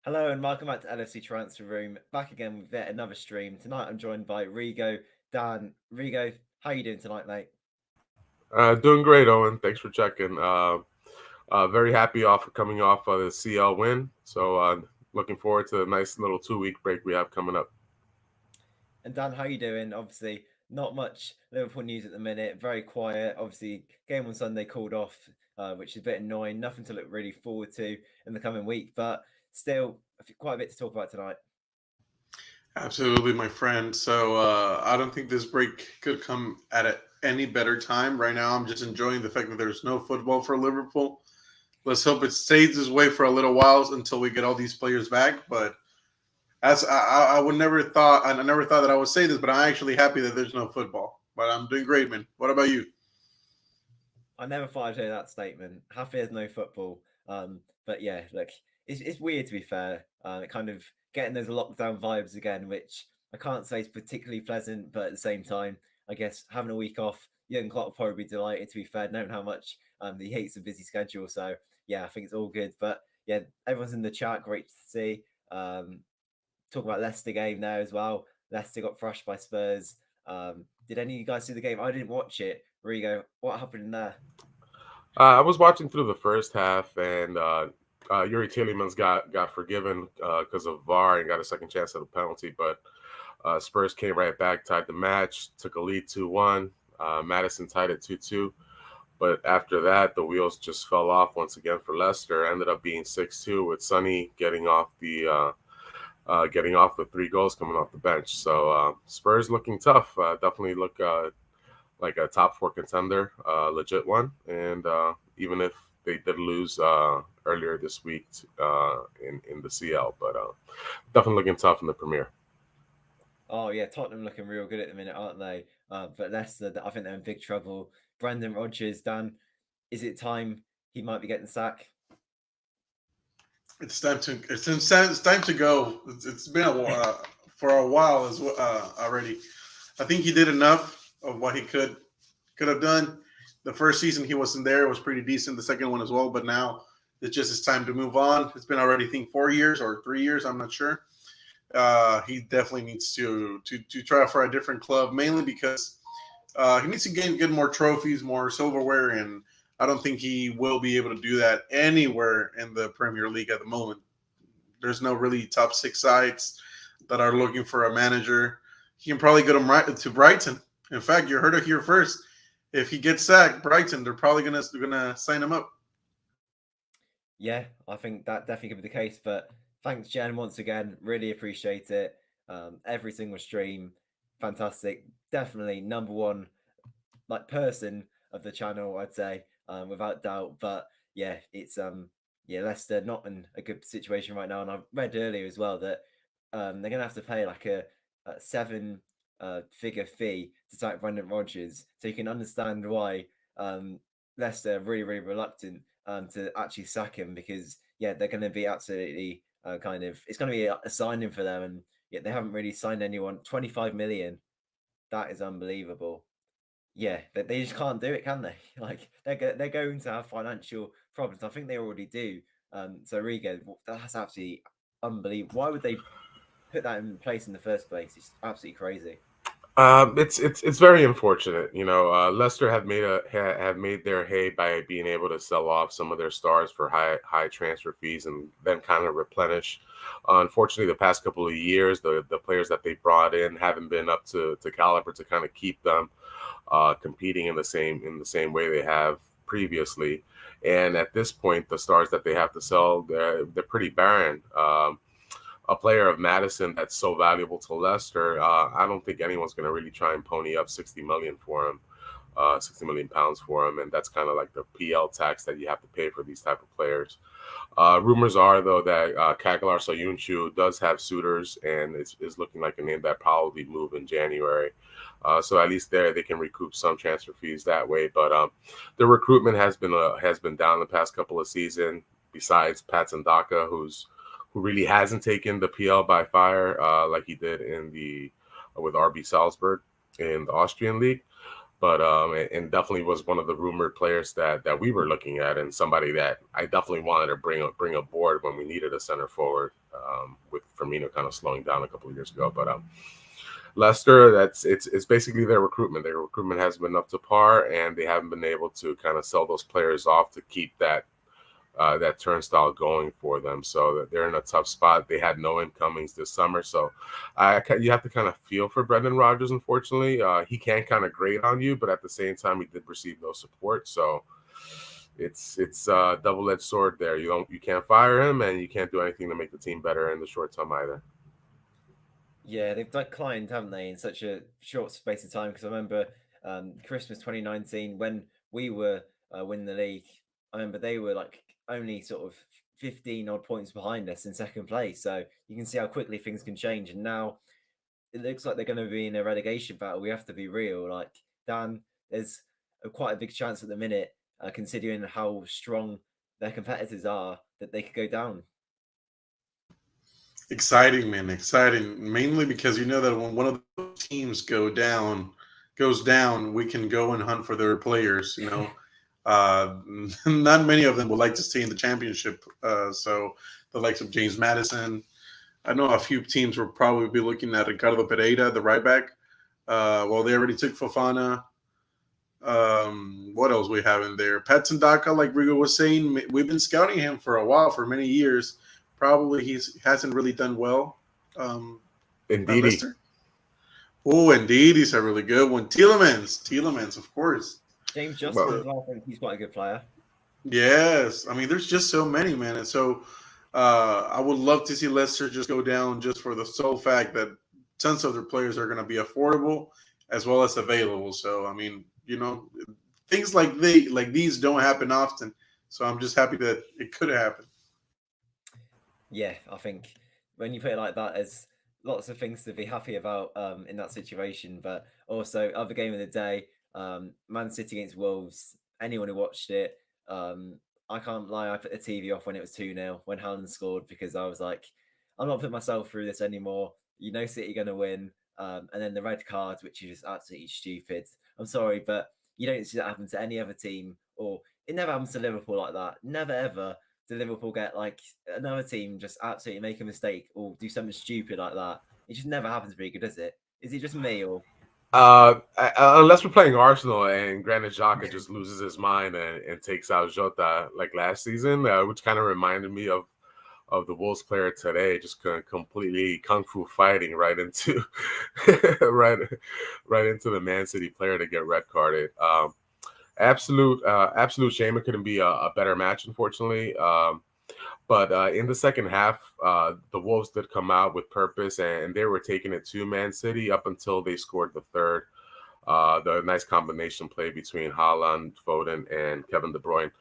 Hello and welcome back to LFC Transfer Room. Back again with yet another stream. Tonight I'm joined by Rigo, Dan. Rigo, how you doing tonight, mate? Doing great, Owen. Thanks for checking. Very happy coming off of the CL win. So looking forward to a nice little 2 week break we have coming up. And Dan, how you doing? Obviously, not much Liverpool news at the minute. Very quiet. Obviously, game on Sunday called off, which is a bit annoying. Nothing to look really forward to in the coming week, but still quite a bit to talk about tonight. Absolutely, my friend. So I don't think this break could come at any better time. Right now, I'm just enjoying the fact that there's no football for Liverpool. Let's hope it stays this way for a little while until we get all these players back. But as I would never thought, I never thought that I would say this, but I'm actually happy that there's no football. But I'm doing great, man. What about you? I never thought I'd hear that statement. Happy there's no football. But yeah, look, it's weird to be fair. Kind of getting those lockdown vibes again, which I can't say is particularly pleasant, but at the same time, I guess having a week off, Jurgen Klopp will probably be delighted to be fair, knowing how much he hates a busy schedule. So yeah, I think it's all good. But yeah, everyone's in the chat, great to see. Talk about Leicester game there as well. Leicester got thrashed by Spurs. Did any of you guys see the game? I didn't watch it. Rigo, what happened in there? I was watching through the first half, and Yuri Tielemans got forgiven because of VAR and got a second chance at a penalty. But Spurs came right back, tied the match, took a lead 2-1. Madison tied it 2-2. But after that, the wheels just fell off once again for Leicester. Ended up being 6-2 with Sonny getting off the 3 goals coming off the bench. So Spurs looking tough. Definitely look like a top 4 contender, legit one. And even if they did lose earlier this week in the CL, but definitely looking tough in the Premier. Oh yeah, Tottenham looking real good at the minute, aren't they? But Leicester, I think they're in big trouble. Brendan Rodgers, Dan, is it time he might be getting sacked? It's time to go. It's been for a while as already. I think he did enough of what he could have done. The first season he wasn't there, it was pretty decent. The second one as well, but now it's just his time to move on. It's been already, I think, 4 years or 3 years. I'm not sure. He definitely needs to try for a different club, mainly because he needs to get more trophies, more silverware, and I don't think he will be able to do that anywhere in the Premier League at the moment. There's no really top 6 sides that are looking for a manager. He can probably go to Brighton. In fact, you heard it here first. If he gets sacked, Brighton, they're probably gonna sign him up. Yeah, I think that definitely could be the case. But thanks, Jen, once again. Really appreciate it. Every single stream, fantastic. Definitely number one like person of the channel, I'd say, without doubt. But yeah, it's yeah, Leicester not in a good situation right now. And I read earlier as well that they're gonna have to pay like a 7 figure fee to sack Brendan Rodgers. So you can understand why Leicester are really, really reluctant to actually sack him because yeah, they're going to be absolutely kind of it's going to be a signing for them, and yet they haven't really signed anyone. 25 million, that is unbelievable. Yeah, they just can't do it, can they? Like they're going to have financial problems. I think they already do. So Rigo, that's absolutely unbelievable. Why would they put that in place in the first place? It's absolutely crazy. It's very unfortunate. Leicester have made their hay by being able to sell off some of their stars for high transfer fees and then kind of replenish. Unfortunately, the past couple of years, the players that they brought in haven't been up to caliber to kind of keep them competing in the same way they have previously. And at this point, the stars that they have to sell, they're pretty barren. A player of Madison that's so valuable to Leicester, I don't think anyone's going to really try and pony up 60 million for him, 60 million pounds for him, and that's kind of like the PL tax that you have to pay for these type of players. Rumors are though that Kagalar Soyuncu does have suitors and is looking like a name that probably move in January. So at least there they can recoup some transfer fees that way. But the recruitment has been down the past couple of seasons. Besides Patson Daka, who really hasn't taken the PL by fire like he did with RB Salzburg in the Austrian league. but and definitely was one of the rumored players that we were looking at, and somebody that I definitely wanted to bring aboard when we needed a center forward, with Firmino kind of slowing down a couple of years ago. But Leicester, it's basically their recruitment. Their recruitment hasn't been up to par, and they haven't been able to kind of sell those players off to keep that turnstile going for them. So they're in a tough spot. They had no incomings this summer. So you have to kind of feel for Brendan Rodgers, unfortunately. He can kind of grate on you, but at the same time, he did receive no support. So it's a double-edged sword there. You can't fire him, and you can't do anything to make the team better in the short term either. Yeah, they've declined, haven't they, in such a short space of time? Because I remember Christmas 2019, when we were winning the league, I remember they were like only sort of 15 odd points behind us in second place. So you can see how quickly things can change. And now it looks like they're going to be in a relegation battle. We have to be real. Like, Dan, there's quite a big chance at the minute, considering how strong their competitors are, that they could go down. Exciting, man. Exciting. Mainly because you know that when one of the teams goes down, we can go and hunt for their players. You know, not many of them would like to stay in the championship. So the likes of James Maddison. I know a few teams will probably be looking at Ricardo Pereira, the right back. Well, they already took Fofana. What else we have in there? Patson Daka, like Rigo was saying, we've been scouting him for a while, for many years. Probably he hasn't really done well. Indeed. Oh, indeed, he's a really good one. Tielemans, of course. James Justin, I think he's quite a good player. Yes, I mean, there's just so many, man, and so I would love to see Leicester just go down just for the sole fact that tons of their players are going to be affordable as well as available. So, I mean, you know, things like these don't happen often. So I'm just happy that it could happen. Yeah, I think when you put it like that, there's lots of things to be happy about in that situation. But also, other game of the day, Man City against Wolves. Anyone who watched it, I can't lie, I put the TV off when it was 2-0, when Harland scored, because I was like, I'm not putting myself through this anymore. You know City are going to win. And then the red card, which is just absolutely stupid. I'm sorry, but you don't see that happen to any other team, or it never happens to Liverpool like that. Never, ever. Do Liverpool get like another team just absolutely make a mistake or do something stupid like that? It just never happens very good, does it? Is it just me, or unless we're playing Arsenal and Granit Xhaka just loses his mind and takes out Jota like last season, which kind of reminded me of the Wolves player today, just completely kung fu fighting right into right into the Man City player to get red carded. Absolute shame. It couldn't be a better match, unfortunately. But in the second half, the Wolves did come out with purpose, and they were taking it to Man City up until they scored the third. The nice combination play between Haaland, Foden, and Kevin De Bruyne.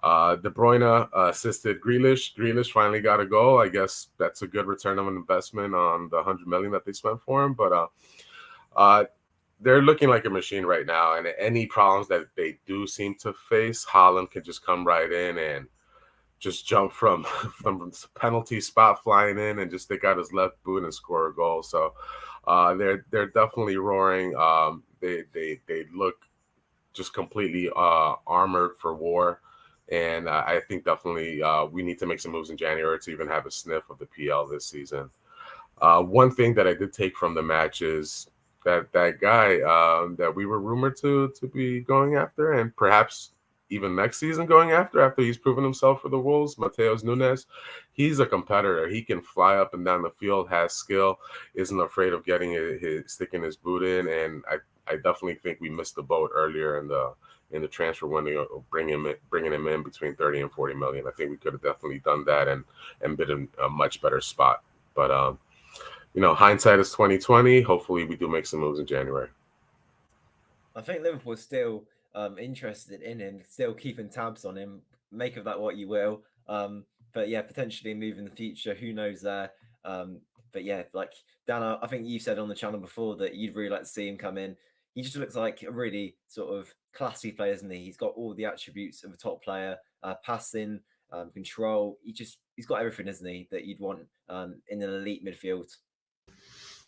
De Bruyne assisted Grealish. Grealish finally got a goal. I guess that's a good return of an investment on the $100 million that they spent for him. But they're looking like a machine right now, and any problems that they do seem to face, Haaland can just come right in and just jump from penalty spot flying in and just stick out his left boot and score a goal. So they're definitely roaring. They look just completely armored for war, and I think definitely we need to make some moves in January to even have a sniff of the PL this season. One thing that I did take from the match is that guy that we were rumored to be going after, and perhaps even next season going after he's proven himself for the Wolves, Mateus Nunes. He's a competitor. He can fly up and down the field, has skill, isn't afraid of sticking his boot in, and I definitely think we missed the boat earlier in the transfer window, bringing him in between 30 and 40 million. I think we could have definitely done that and been in a much better spot. But hindsight is 2020. Hopefully, we do make some moves in January. I think Liverpool's still interested in him, still keeping tabs on him. Make of that what you will. But yeah, potentially move in the future. Who knows there? But yeah, like Dan, I think you said on the channel before that you'd really like to see him come in. He just looks like a really sort of classy player, isn't he? He's got all the attributes of a top player: passing, control. He's got everything, isn't he, that you'd want in an elite midfield.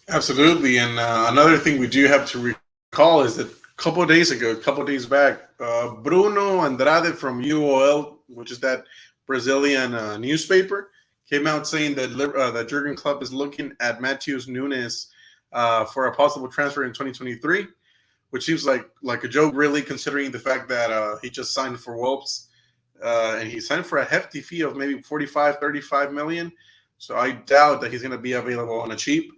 Absolutely. And another thing we do have to recall is that couple of days back, Bruno Andrade from UOL, which is that Brazilian newspaper, came out saying that Jurgen Klopp is looking at Matheus Nunes for a possible transfer in 2023, which seems like a joke, really, considering the fact that he just signed for Wolves, and he signed for a hefty fee of maybe 45, 35 million. So I doubt that he's going to be available on a cheap.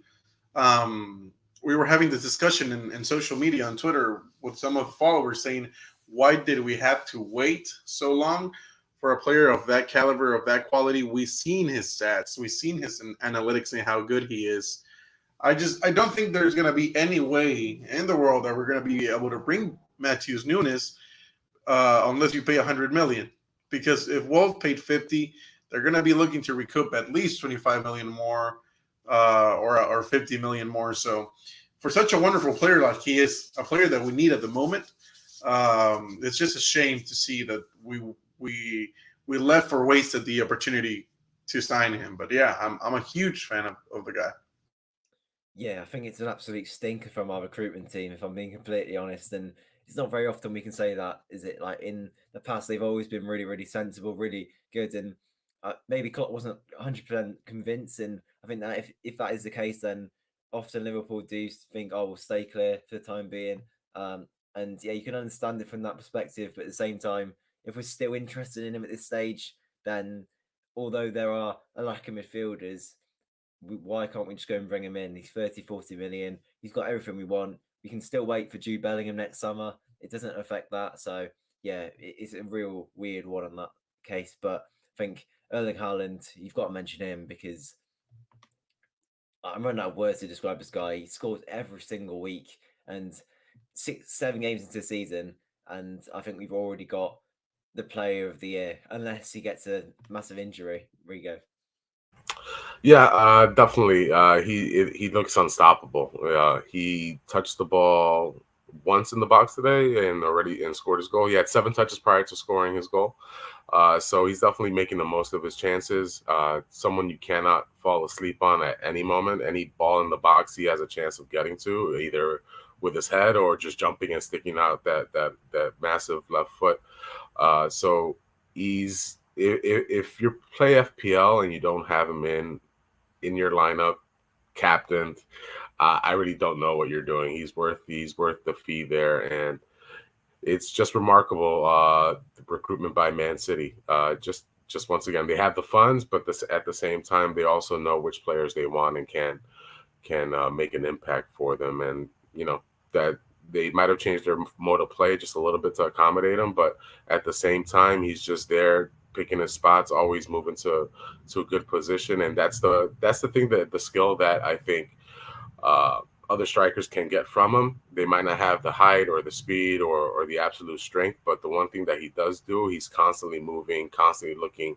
We were having this discussion in social media on Twitter with some of the followers saying, why did we have to wait so long for a player of that caliber, of that quality? We've seen his stats. We've seen his analytics and how good he is. I don't think there's going to be any way in the world that we're going to be able to bring Matheus Nunes unless you pay 100 million. Because if Wolves paid 50, they're going to be looking to recoup at least 25 million more or 50 million more. So for such a wonderful player like he is, a player that we need at the moment, it's just a shame to see that we left or wasted the opportunity to sign him. But yeah, I'm a huge fan of the guy. Yeah, I think it's an absolute stinker from our recruitment team, if I'm being completely honest. And it's not very often we can say that, is it? Like in the past, they've always been really, really sensible, really good. And maybe Klopp wasn't 100% convinced. And I think that if that is the case, then often Liverpool do think, oh, we'll stay clear for the time being. And yeah, you can understand it from that perspective. But at the same time, if we're still interested in him at this stage, then although there are a lack of midfielders, why can't we just go and bring him in? He's 30, 40 million. He's got everything we want. We can still wait for Jude Bellingham next summer. It doesn't affect that. So, yeah, it's a real weird one on that case. But I think Erling Harland, you've got to mention him because I'm running out of words to describe this guy. He scores every single week and 7 games into the season. And I think we've already got the player of the year, unless he gets a massive injury. Rigo. Yeah, definitely. He looks unstoppable. He touched the ball once in the box today and scored his goal. He had 7 touches prior to scoring his goal. So he's definitely making the most of his chances. Someone you cannot fall asleep on at any moment. Any ball in the box he has a chance of getting to, either with his head or just jumping and sticking out that massive left foot. So if you play FPL and you don't have him in your lineup, captained, I really don't know what you're doing. He's worth the fee there, and it's just remarkable the recruitment by Man City. Just once again, they have the funds, but at the same time, they also know which players they want and can make an impact for them. And that they might have changed their mode of play just a little bit to accommodate him, but at the same time, he's just there picking his spots, always moving to a good position. And that's the thing, that the skill that I think other strikers can get from him. They might not have the height or the speed or the absolute strength, but the one thing that he does do, he's constantly moving, constantly looking,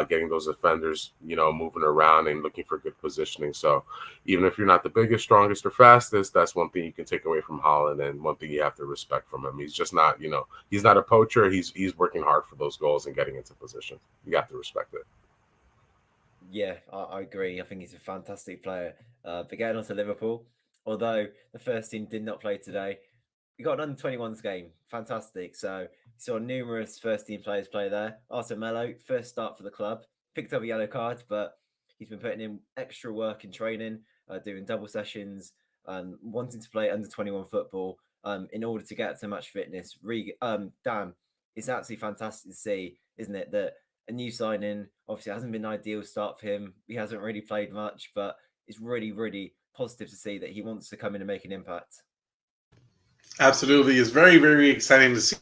getting those defenders, moving around and looking for good positioning. So even if you're not the biggest, strongest, or fastest, that's one thing you can take away from Harland, and one thing you have to respect from him. He's just not, he's not a poacher. He's working hard for those goals and getting into position. You have to respect it. Yeah, I agree. I think he's a fantastic player. But getting on to Liverpool, although the first team did not play today, we got an under-21s game. Fantastic. So we saw numerous first-team players play there. Arthur Melo, first start for the club, picked up a yellow card, but he's been putting in extra work in training, doing double sessions, wanting to play under-21 football in order to get to match fitness. Dan, it's absolutely fantastic to see, isn't it, that a new signing, obviously it hasn't been an ideal start for him. He hasn't really played much, but it's really, really positive to see that he wants to come in and make an impact. Absolutely. It's very, very exciting to see,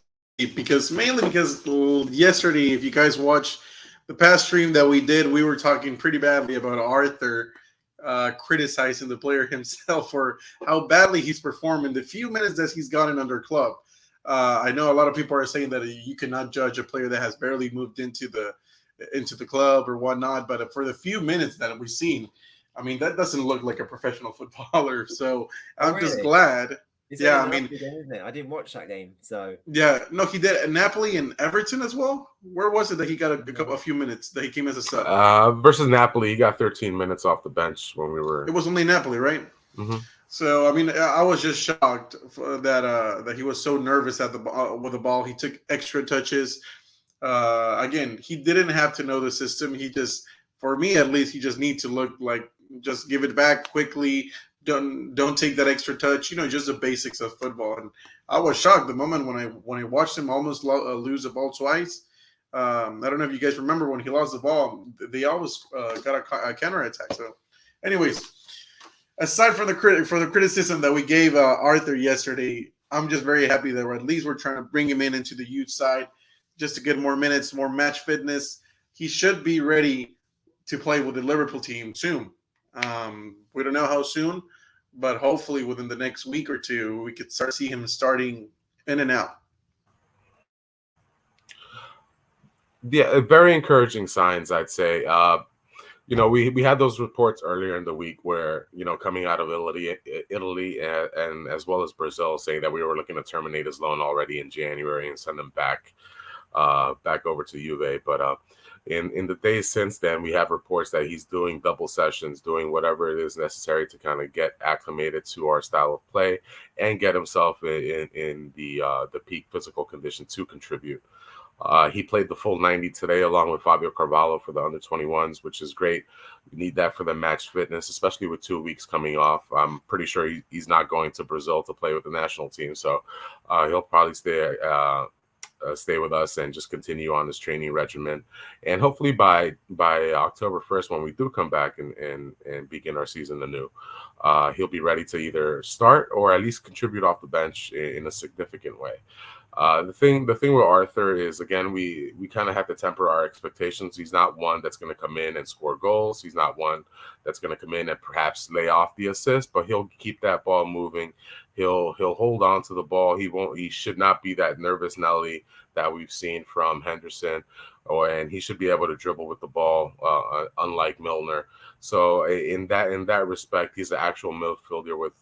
mainly because yesterday, if you guys watched the past stream that we did, we were talking pretty badly about Arthur criticizing the player himself for how badly he's performed in the few minutes that he's gotten under club. I know a lot of people are saying that you cannot judge a player that has barely moved into the club or whatnot, but for the few minutes that we've seen, I mean, that doesn't look like a professional footballer. So I'm just glad. Yeah, I mean, game, isn't it? I didn't watch that game, so yeah, no, he did at Napoli and Everton as well. Where was it that he got a few minutes that he came as a sub? Versus Napoli, he got 13 minutes off the bench when we were. It was only Napoli, right? Mm-hmm. So I mean, I was just shocked that he was so nervous at the with the ball. He took extra touches. Again, he didn't have to know the system. He just, for me at least, he just needs to look like just give it back quickly. Don't take that extra touch. Just the basics of football. And I was shocked the moment when I watched him almost lose the ball twice. I don't know if you guys remember when he lost the ball. They always got a counter attack. So, anyways, aside from the criticism that we gave Arthur yesterday, I'm just very happy that at least we're trying to bring him into the youth side just to get more minutes, more match fitness. He should be ready to play with the Liverpool team soon. We don't know how soon, but hopefully within the next week or two, we could start see him starting in and out. Yeah, very encouraging signs, I'd say. We had those reports earlier in the week where, coming out of Italy and as well as Brazil, saying that we were looking to terminate his loan already in January and send him back over to Juve. But in the days since then, we have reports that he's doing double sessions, doing whatever it is necessary to kind of get acclimated to our style of play and get himself in the peak physical condition to contribute. He played the full 90 today along with Fabio Carvalho for the under-21s, which is great. We need that for the match fitness, especially with 2 weeks coming off. I'm pretty sure he's not going to Brazil to play with the national team, so he'll probably stay with us and just continue on this training regimen. And hopefully by October 1st, when we do come back and begin our season anew, he'll be ready to either start or at least contribute off the bench in a significant way. The thing with Arthur is, again, we kind of have to temper our expectations. He's not one that's going to come in and score goals. He's not one that's going to come in and perhaps lay off the assist, but he'll keep that ball moving. He'll hold on to the ball. He should not be that nervous Nelly that we've seen from Henderson, and he should be able to dribble with the ball, unlike Milner. So in that respect, he's an actual midfielder with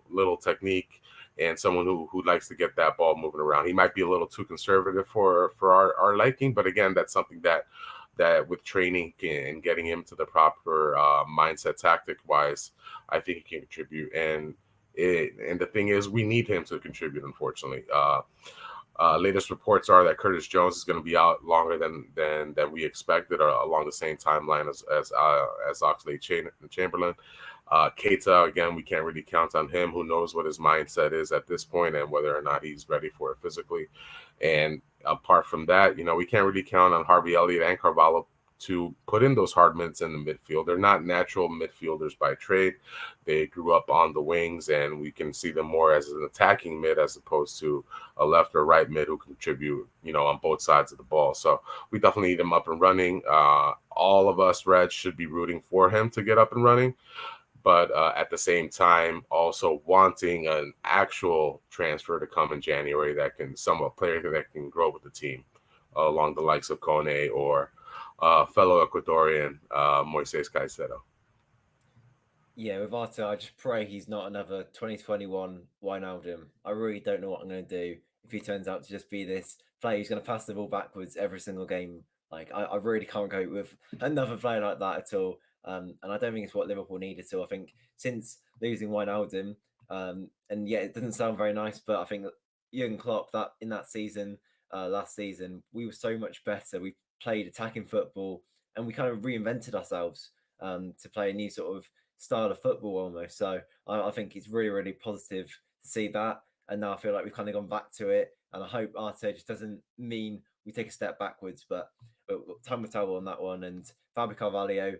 little technique and someone who likes to get that ball moving around. He might be a little too conservative for our liking, but again, that's something that with training and getting him to the proper mindset tactic wise, I think he can contribute. And the thing is, we need him to contribute, unfortunately. Latest reports are that Curtis Jones is going to be out longer than we expected, along the same timeline as Oxlade-Chamberlain. Keita, again, we can't really count on him. Who knows what his mindset is at this point and whether or not he's ready for it physically. And apart from that, we can't really count on Harvey Elliott and Carvalho to put in those hard minutes in the midfield. They're not natural midfielders by trade. They grew up on the wings, and we can see them more as an attacking mid as opposed to a left or right mid who contribute, on both sides of the ball. So we definitely need him up and running. All of us Reds should be rooting for him to get up and running, but at the same time, also wanting an actual transfer to come in January that can somewhat player that can grow with the team, along the likes of Konate or fellow Ecuadorian Moises Caicedo. Yeah, with Arthur, I just pray he's not another 2021 Wijnaldum. I really don't know what I'm going to do if he turns out to just be this player who's going to pass the ball backwards every single game. Like, I really can't cope with another player like that at all. And I don't think it's what Liverpool needed. So I think since losing Wijnaldum, and yeah, it doesn't sound very nice, but I think Jurgen Klopp, that in that season, last season, we were so much better. We played attacking football, and we kind of reinvented ourselves to play a new sort of style of football almost. So I think it's really, really positive to see that. And now I feel like we've kind of gone back to it. And I hope Arte just doesn't mean we take a step backwards, but time will tell on that one. And Fabio Carvalho,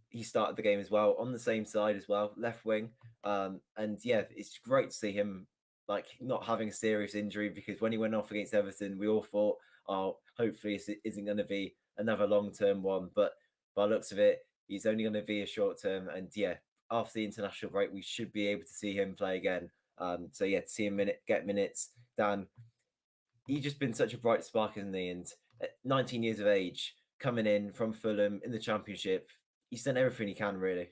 he started the game as well on the same side as well, left wing. And yeah, it's great to see him like not having a serious injury, because when he went off against Everton, we all thought, oh, hopefully it isn't going to be another long-term one. But by the looks of it, he's only going to be a short-term. And yeah, after the international break, we should be able to see him play again. So yeah, to see him get minutes, Dan, he's just been such a bright spark, isn't he? And at 19 years of age, coming in from Fulham in the Championship, he's done everything he can, really.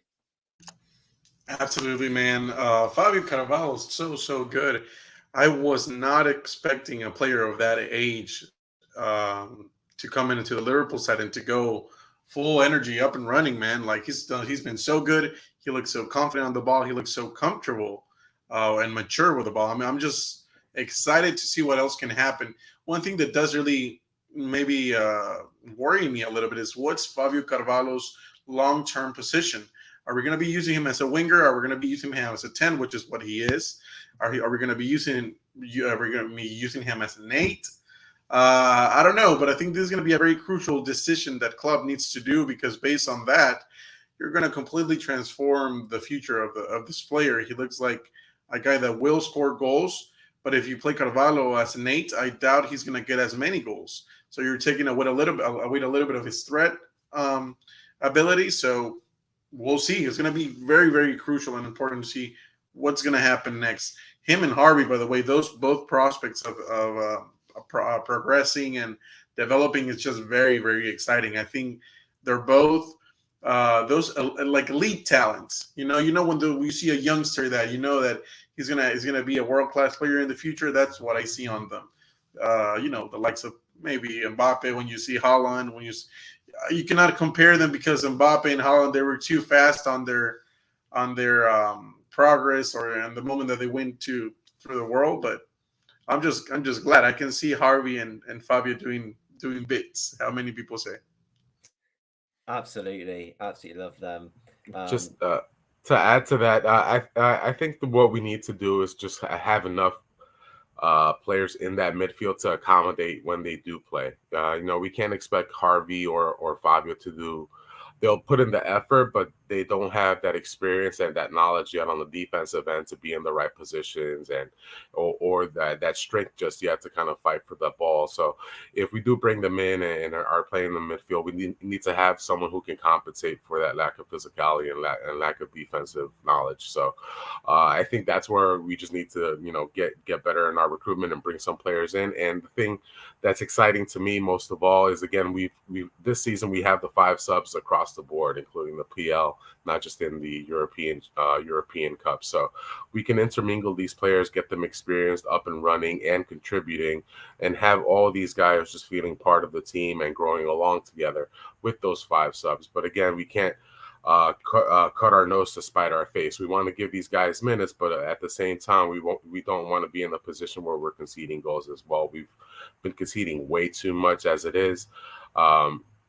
Absolutely, man. Fabio Carvalho is so good. I was not expecting a player of that age to come into the Liverpool side and to go full energy up and running, man. Like he's been so good. He looks so confident on the ball. He looks so comfortable and mature with the ball. I mean, I'm just excited to see what else can happen. One thing that does really maybe worry me a little bit is what's Fabio Carvalho's long-term position? Are we going to be using him as a winger? Are we going to be using him as a 10, which is what he is? Are we going to be using him as an 8? I don't know, but I think this is going to be a very crucial decision that club needs to do, because based on that, you're going to completely transform the future of this player. He looks like a guy that will score goals, but if you play Carvalho as an 8, I doubt he's going to get as many goals. So you're taking away a little bit of his threat ability. So we'll see. It's going to be very, very crucial and important to see what's going to happen next. Him and Harvey, by the way, those both prospects of progressing and developing is just very, very exciting. I think they're both those like elite talents. You know when we see a youngster that that he's gonna be a world-class player in the future. That's what I see on them. The likes of maybe Mbappe. When you see Haaland, you cannot compare them, because Mbappe and Haaland, they were too fast on their progress or in the moment that they went through the world. But I'm just glad I can see Harvey and Fabio doing bits. How many people say? Absolutely love them. Just to add to that, I think what we need to do is just have enough players in that midfield to accommodate when they do play. We can't expect Harvey or Fabio to do. They'll put in the effort, but they don't have that experience and that knowledge yet on the defensive end to be in the right positions or that strength just yet to kind of fight for the ball. So if we do bring them in and are playing in the midfield, we need to have someone who can compensate for that lack of physicality and lack of defensive knowledge. So I think that's where we just need to get better in our recruitment and bring some players in. And the thing that's exciting to me most of all is, again, we this season we have the 5 subs across the board, including the PL, not just in the European Cup. So we can intermingle these players, get them experienced, up and running and contributing, and have all these guys just feeling part of the team and growing along together with those 5 subs. But again, we can't cut our nose to spite our face. We want to give these guys minutes, but at the same time, we don't want to be in a position where we're conceding goals as well. We've been conceding way too much as it is.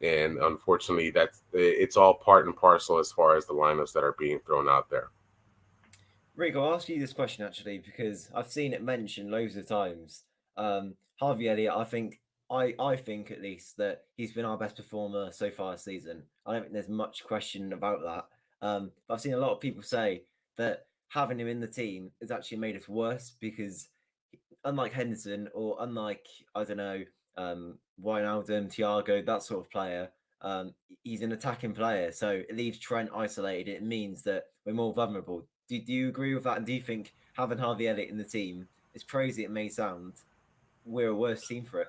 And unfortunately, it's all part and parcel as far as the lineups that are being thrown out there. Rick, I'll ask you this question actually, because I've seen it mentioned loads of times. Harvey Elliott, I think at least that he's been our best performer so far this season. I don't think there's much question about that. But I've seen a lot of people say that having him in the team has actually made us worse, because unlike Henderson or unlike, I don't know, Wijnaldum, Thiago, that sort of player, he's an attacking player. So it leaves Trent isolated. It means that we're more vulnerable. Do you agree with that? And do you think having Harvey Elliott in the team, as crazy it may sound, we're a worse team for it?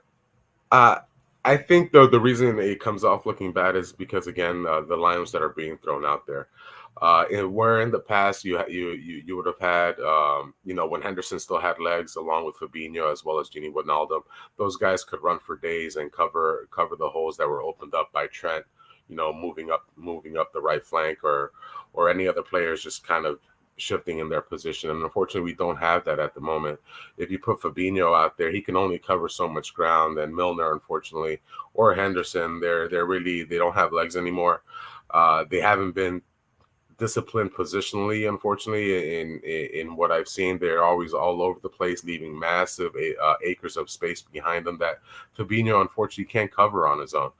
I think, though, the reason it comes off looking bad is because, again, the lineups that are being thrown out there. Where in the past you would have had, when Henderson still had legs, along with Fabinho as well as Gini Wijnaldum, those guys could run for days and cover the holes that were opened up by Trent, moving up the right flank or any other players just kind of shifting in their position. And unfortunately, we don't have that at the moment. If you put Fabinho out there, he can only cover so much ground. And Milner, unfortunately, or Henderson, they don't have legs anymore. They haven't been disciplined positionally, unfortunately. In what I've seen, they're always all over the place, leaving massive acres of space behind them that Fabinho unfortunately can't cover on his own.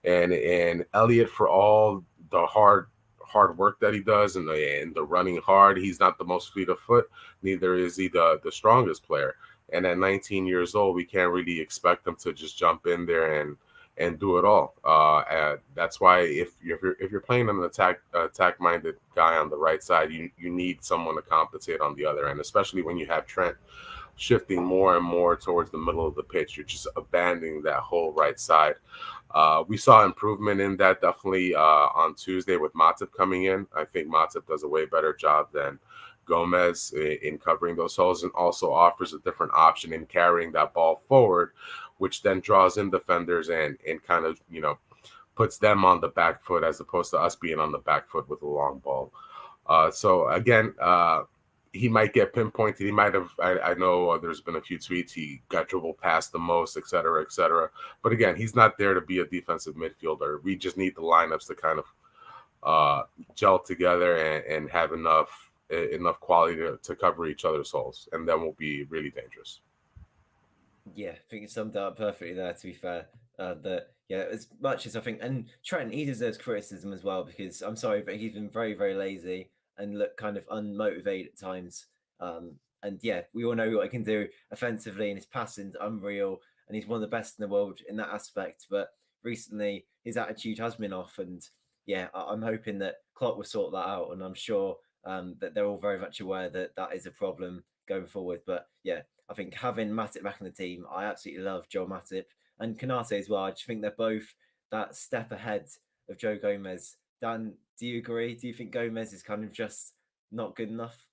And Elliott, for all the hard work that he does and the running hard, he's not the most fleet of foot. Neither is he the strongest player. And at 19 years old, we can't really expect him to just jump in there and do it all. That's why if you're playing an attack-minded guy on the right side, you need someone to compensate on the other end, especially when you have Trent shifting more and more towards the middle of the pitch. You're just abandoning that whole right side. We saw improvement in that definitely on Tuesday with Matip coming in. I think Matip does a way better job than Gomez in covering those holes, and also offers a different option in carrying that ball forward, which then draws in defenders and kind of, puts them on the back foot as opposed to us being on the back foot with a long ball. So again, he might get pinpointed. He might have. I know there's been a few tweets. He got dribbled past the most, et cetera, et cetera. But again, he's not there to be a defensive midfielder. We just need the lineups to kind of gel together and have enough quality to cover each other's holes, and then we'll be really dangerous. Yeah, I think you summed it up perfectly there, to be fair. That, yeah, as much as I think, and Trent, he deserves criticism as well, because I'm sorry, but he's been very, very lazy and looked kind of unmotivated at times. And yeah, we all know what he can do offensively, and his passing's unreal, and he's one of the best in the world in that aspect. But recently, his attitude has been off, and yeah, I'm hoping that Klopp will sort that out, and I'm sure that they're all very much aware that that is a problem going forward. But yeah, I think having Matip back in the team, I absolutely love Joel Matip and Konate as well. I just think they're both that step ahead of Joe Gomez. Dan, do you agree? Do you think Gomez is kind of just not good enough?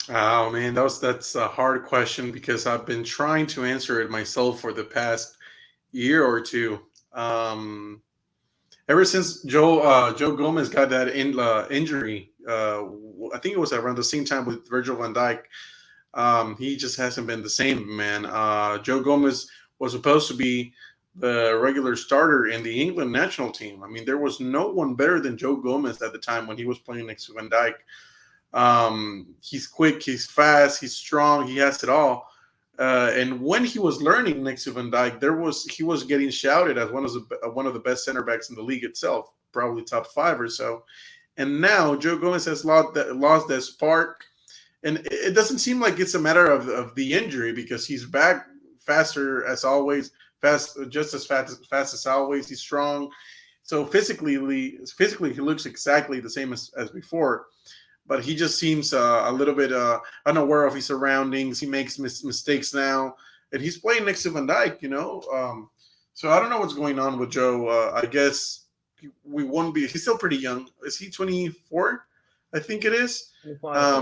Oh man, that's a hard question because I've been trying to answer it myself for the past year or two. Ever since Joe Gomez got that injury, I think it was around the same time with Virgil van Dijk. He just hasn't been the same, man. Joe Gomez was supposed to be the regular starter in the England national team. I mean, there was no one better than Joe Gomez at the time when he was playing next to Van Dijk. He's quick, he's fast, he's strong, he has it all. And when he was learning next to Van Dijk, he was getting shouted as one of the best center backs in the league itself, probably top 5 or so. And now Joe Gomez has lost that spark. And it doesn't seem like it's a matter of the injury because he's back faster as always, just as fast as always. He's strong. So physically he looks exactly the same as before. But he just seems a little bit unaware of his surroundings. He makes mistakes now. And he's playing next to Van Dijk, So I don't know what's going on with Joe. I guess we won't be – he's still pretty young. Is he 24? I think it is.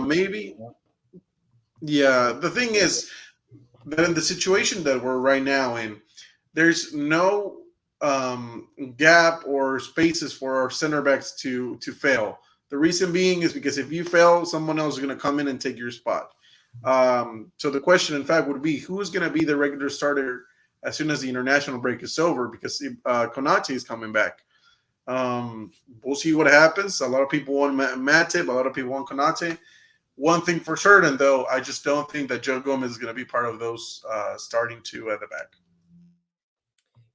Maybe. Yeah. The thing is that in the situation that we're right now in, there's no gap or spaces for our center backs to fail. The reason being is because if you fail, someone else is going to come in and take your spot. So the question, in fact, would be who's going to be the regular starter as soon as the international break is over because Konate is coming back. We'll see what happens. A lot of people want Matip. A lot of people want Konate. One thing for certain, though, I just don't think that Joe Gomez is going to be part of those starting two at the back.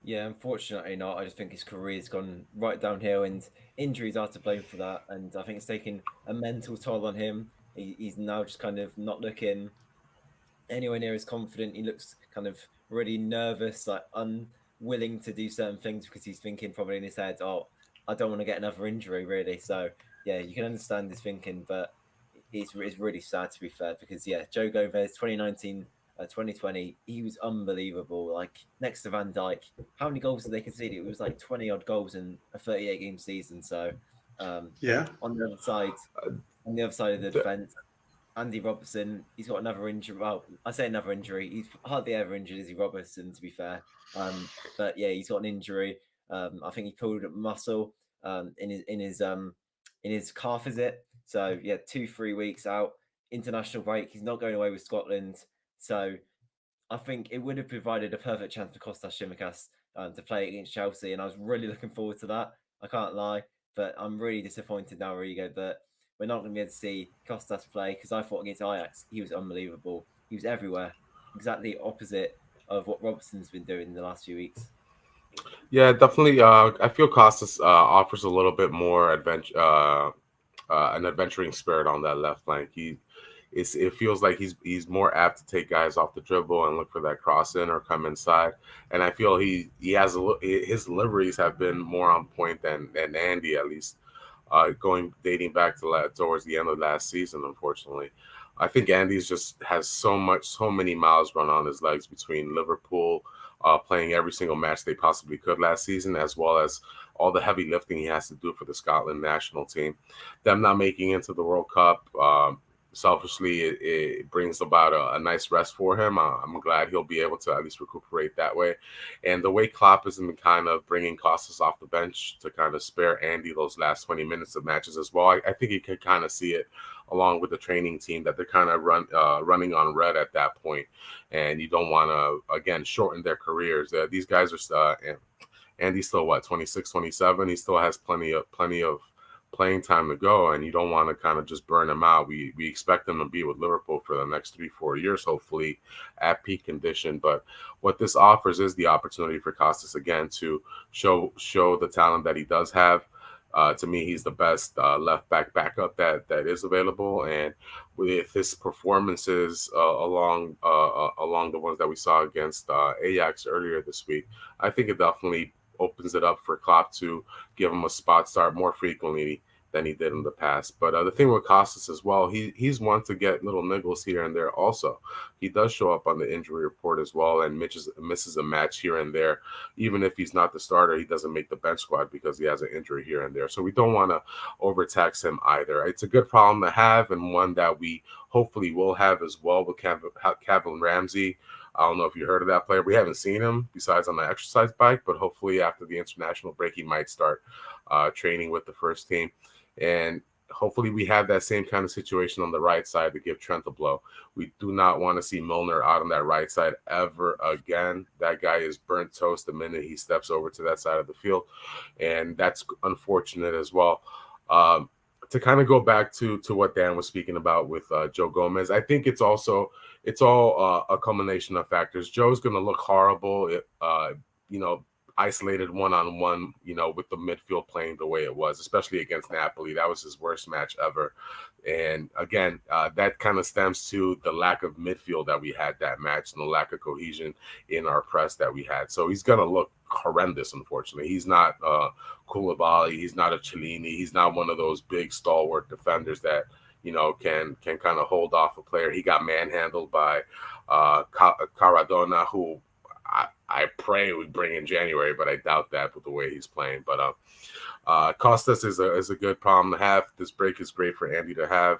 Yeah, unfortunately not. I just think his career's gone right downhill and injuries are to blame for that. And I think it's taken a mental toll on him. He's now just kind of not looking anywhere near as confident. He looks kind of really nervous, like unwilling to do certain things because he's thinking probably in his head, oh, I don't want to get another injury, really. So, yeah, you can understand his thinking, but it's really sad, to be fair, because, yeah, Joe Gomez, 2019, 2020, he was unbelievable. Like, next to Van Dijk, how many goals did they concede? It was like 20-odd goals in a 38-game season. So, yeah. On the other side of the defence, Andy Robertson, he's got another injury. Well, I say another injury. He's hardly ever injured, is he, Robertson, to be fair. But, yeah, he's got an injury. I think he pulled a muscle in his calf, is it? So yeah, 2-3 weeks out, international break. He's not going away with Scotland, so I think it would have provided a perfect chance for Kostas Tsimikas to play against Chelsea, and I was really looking forward to that. I can't lie, but I'm really disappointed now, Rigo, that we're not going to be able to see Kostas play because I thought against Ajax he was unbelievable. He was everywhere, exactly opposite of what Robertson's been doing in the last few weeks. Yeah, definitely. I feel Costas offers a little bit more an adventuring spirit on that left flank. It feels like he's more apt to take guys off the dribble and look for that cross in or come inside. And I feel he has his deliveries have been more on point than Andy, at least dating back to towards the end of last season. Unfortunately, I think Andy's just has so many miles run on his legs between Liverpool. Playing every single match they possibly could last season, as well as all the heavy lifting he has to do for the Scotland national team. Them not making into the World Cup, selfishly, it brings about a nice rest for him. I'm glad he'll be able to at least recuperate that way. And the way Klopp is in kind of bringing Costas off the bench to kind of spare Andy those last 20 minutes of matches as well, I think he could kind of see it along with the training team that they're kind of running on red at that point. And you don't want to, again, shorten their careers. These guys are Andy's still, 26, 27? He still has plenty of playing time to go, and you don't want to kind of just burn him out. We expect him to be with Liverpool for the next 3-4 years, hopefully at peak condition. But what this offers is the opportunity for Costas again to show the talent that he does have. To me, he's the best left backup that is available, and with his performances along the ones that we saw against Ajax earlier this week, I think it definitely opens it up for Klopp to give him a spot start more frequently than he did in the past. But the thing with Costas as well, he's one to get little niggles here and there also. He does show up on the injury report as well and misses a match here and there. Even if he's not the starter, he doesn't make the bench squad because he has an injury here and there. So we don't want to overtax him either. It's a good problem to have, and one that we hopefully will have as well with Kevin Ramsey. I don't know if you heard of that player. We haven't seen him besides on the exercise bike, but hopefully after the international break, he might start training with the first team. And hopefully we have that same kind of situation on the right side to give Trent a blow. We do not want to see Milner out on that right side ever again. That guy is burnt toast the minute he steps over to that side of the field, and that's unfortunate as well. To kind of go back to what Dan was speaking about with Joe Gomez, I think it's all a culmination of factors. Joe's going to look horrible, isolated one-on-one, with the midfield playing the way it was, especially against Napoli. That was his worst match ever. And again, that kind of stems to the lack of midfield that we had that match and the lack of cohesion in our press that we had. So he's going to look horrendous, unfortunately. He's not Koulibaly. He's not a Cellini. He's not one of those big stalwart defenders that, can kind of hold off a player. He got manhandled by Caradona, who I pray we bring in January, but I doubt that with the way he's playing. But Costas is a good problem to have. This break is great for Andy to have,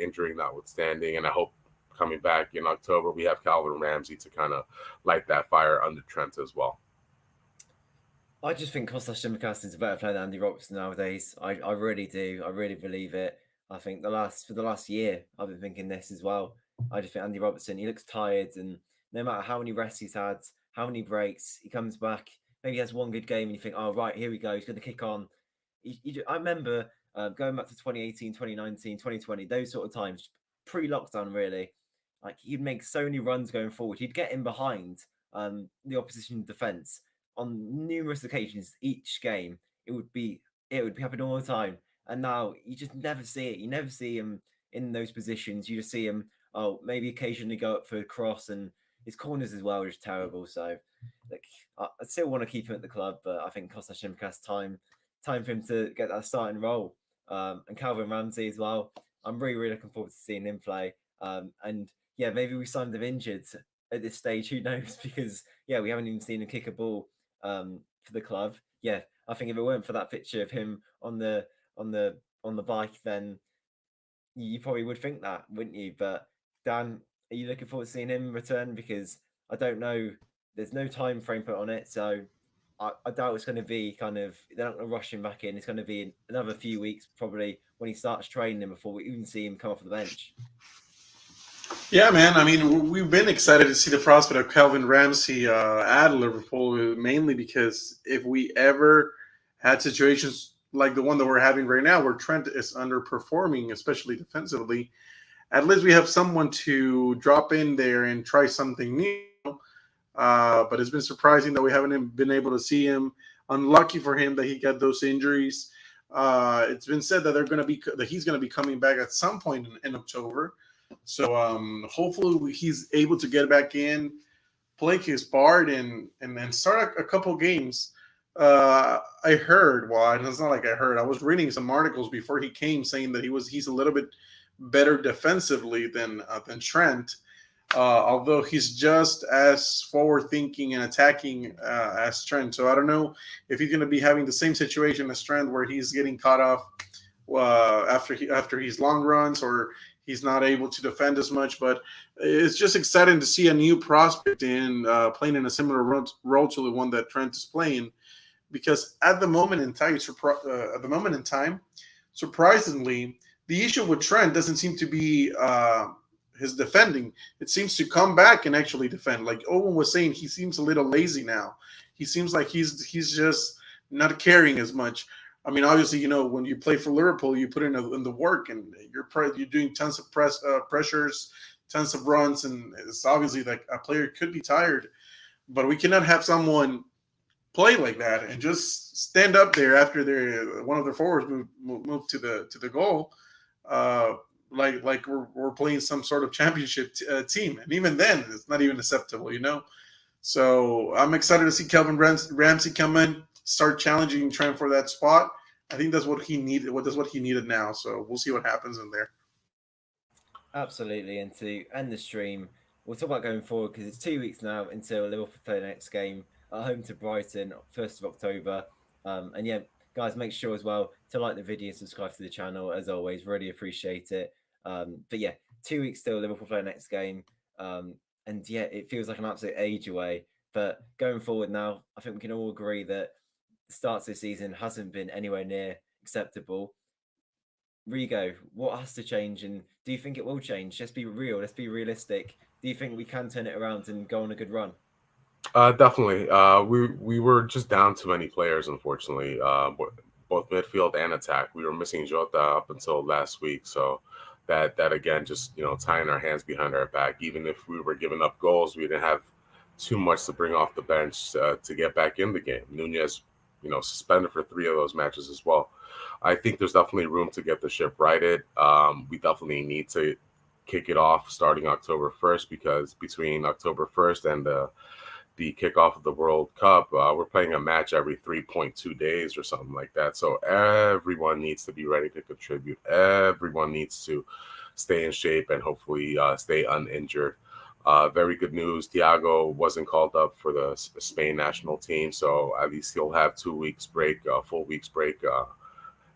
injury notwithstanding, and I hope coming back in October we have Calvin Ramsey to kind of light that fire under Trent as well. I just think Kostas Tsimikas is a better player than Andy Robertson nowadays. I really do. I really believe it. I think for the last year, I've been thinking this as well. I just think Andy Robertson, he looks tired, and no matter how many rests he's had, how many breaks, he comes back, maybe he has one good game and you think, oh, right, here we go, he's going to kick on. I remember going back to 2018, 2019, 2020, those sort of times, pre-lockdown really, like he'd make so many runs going forward. He'd get in behind the opposition defence on numerous occasions each game. It would be happening all the time. And now you just never see it. You never see him in those positions. You just see him, maybe occasionally go up for a cross, and his corners as well are just terrible. So, I still want to keep him at the club, but I think Kostas Tsimikas time for him to get that starting role. And Calvin Ramsey as well. I'm really, really looking forward to seeing him play. And yeah, maybe we signed him injured at this stage. Who knows? Because we haven't even seen him kick a ball for the club. Yeah, I think if it weren't for that picture of him on the bike, then you probably would think that, wouldn't you? But Dan, are you looking forward to seeing him return? Because I don't know, there's no time frame put on it, so I doubt it's going to be they're not going to rush him back in. It's going to be another few weeks probably when he starts training before we even see him come off the bench. Yeah, man. I mean, we've been excited to see the prospect of Calvin Ramsey at Liverpool, mainly because if we ever had situations like the one that we're having right now where Trent is underperforming, especially defensively, at least we have someone to drop in there and try something new. But it's been surprising that we haven't been able to see him. Unlucky for him that he got those injuries. It's been said that he's going to be coming back at some point in October. So hopefully he's able to get back in, play his part, and start a couple games. I heard, it's not like I heard. I was reading some articles before he came saying that he's a little bit better defensively than Trent, although he's just as forward-thinking and attacking as Trent. So I don't know if he's going to be having the same situation as Trent, where he's getting caught off after his long runs, or He's not able to defend as much, but it's just exciting to see a new prospect in playing in a similar role to the one that Trent is playing. Because at the moment in time, surprisingly, the issue with Trent doesn't seem to be his defending. It seems to come back and actually defend. Like Owen was saying, he seems a little lazy now. He seems like he's just not carrying as much. I mean, obviously, when you play for Liverpool, you put in the work, and you're doing tons of pressures, tons of runs, and it's obviously like a player could be tired, but we cannot have someone play like that and just stand up there after one of their forwards move to the goal, like we're playing some sort of championship team, and even then, it's not even acceptable, So I'm excited to see Kelvin Ramsey come in, start challenging Trent for that spot. I think that's what he needed. That's what he needed now. So we'll see what happens in there. Absolutely. And to end the stream, we'll talk about going forward because it's 2 weeks now until Liverpool play the next game at home to Brighton, 1st of October. And yeah, guys, make sure as well to like the video and subscribe to the channel. As always, really appreciate it. But yeah, 2 weeks till Liverpool play the next game. And yeah, it feels like an absolute age away. But going forward now, I think we can all agree that the start of the season hasn't been anywhere near acceptable. Rigo, what has to change, and do you think it will change? Let's be real. Let's be realistic. Do you think we can turn it around and go on a good run? Definitely. We were just down too many players, unfortunately. Both midfield and attack. We were missing Jota up until last week, so that again, just tying our hands behind our back. Even if we were giving up goals, we didn't have too much to bring off the bench to get back in the game. Nunez, suspended for 3 of those matches as well. I think there's definitely room to get the ship righted. We definitely need to kick it off starting October 1st, because between October 1st and the kickoff of the World Cup, we're playing a match every 3.2 days or something like that. So everyone needs to be ready to contribute. Everyone needs to stay in shape and hopefully stay uninjured. Very good news. Thiago wasn't called up for the Spain national team, so at least he'll have 2 weeks break, full weeks break.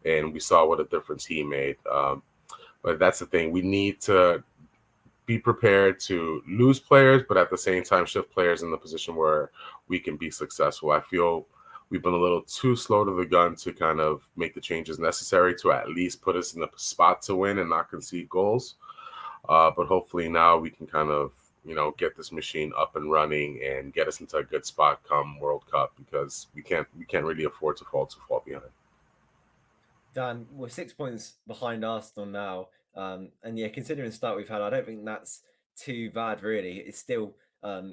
And we saw what a difference he made. But that's the thing. We need to be prepared to lose players, but at the same time shift players in the position where we can be successful. I feel we've been a little too slow to the gun to kind of make the changes necessary to at least put us in the spot to win and not concede goals. But hopefully now we can kind of, get this machine up and running and get us into a good spot come World Cup, because we can't really afford to fall too far behind. Dan, we're 6 points behind Arsenal now. And yeah, considering the start we've had, I don't think that's too bad, really. It's still,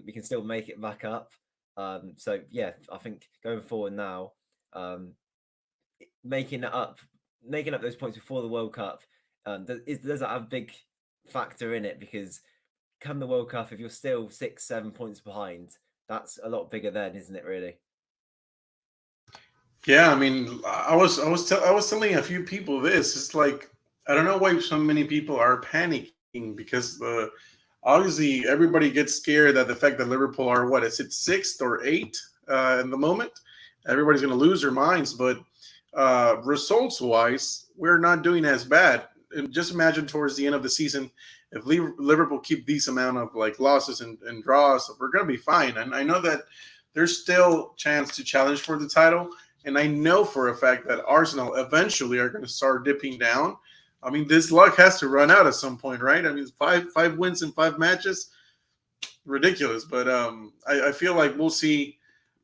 we can still make it back up. So yeah, I think going forward now, making up those points before the World Cup, does that have a big factor in it? Because come the World Cup, if you're still 6-7 points behind, that's a lot bigger then, isn't it? Really? Yeah, I mean, I was telling a few people this. It's like, I don't know why so many people are panicking, because obviously everybody gets scared at the fact that Liverpool are, what is it, 6th or 8th in the moment. Everybody's going to lose their minds, but results-wise, we're not doing as bad. And just imagine towards the end of the season, if Liverpool keep these amount of losses and draws, we're going to be fine. And I know that there's still chance to challenge for the title. And I know for a fact that Arsenal eventually are going to start dipping down. I mean, this luck has to run out at some point, right? I mean, five wins in 5 matches, ridiculous. But I feel like we'll see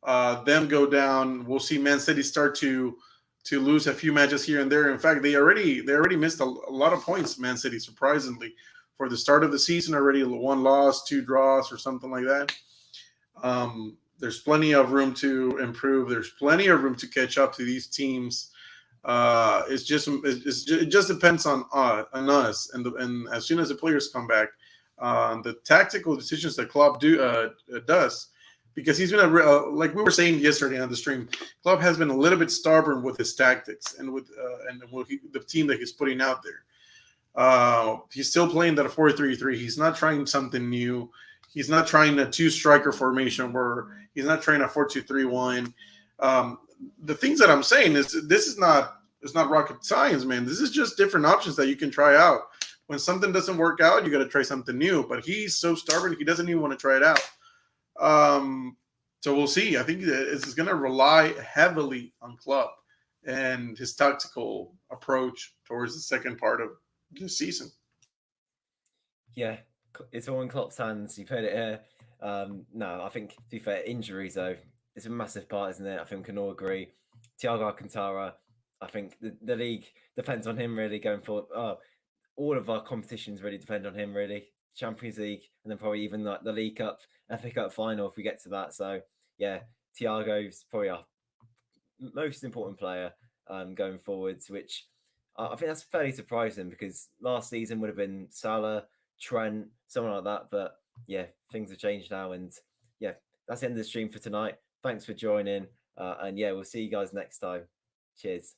them go down. We'll see Man City start to lose a few matches here and there. In fact, they already missed a lot of points, Man City, surprisingly. For the start of the season, already 1 loss, 2 draws, or something like that. There's plenty of room to improve. There's plenty of room to catch up to these teams. It just depends on us, and as soon as the players come back, the tactical decisions that Klopp does, because he's been like we were saying yesterday on the stream, Klopp has been a little bit stubborn with his tactics and with the team that he's putting out there. He's still playing that 4-3-3. He's not trying something new. He's not trying a 2-striker formation, where he's not trying a 4-2-3-1. The things that I'm saying is it's not rocket science, man. This is just different options that you can try out. when something doesn't work out, you got to try something new. But he's so stubborn; he doesn't even want to try it out. So we'll see. I think it's going to rely heavily on Klopp and his tactical approach towards the second part of the season. Yeah, it's all in Klopp's hands. You've heard it here. No, I think, to be fair, injuries, though, it's a massive part, isn't it? I think we can all agree. Thiago Alcantara, I think the league depends on him really going forward. All of our competitions really depend on him, really. Champions League, and then probably even like the League Cup, FA Cup final if we get to that. So, yeah, Thiago's probably our most important player going forwards, which I think that's fairly surprising because last season would have been Salah, Trent, someone like that. But yeah, things have changed now. And yeah, that's the end of the stream for tonight. Thanks for joining. And yeah, we'll see you guys next time. Cheers.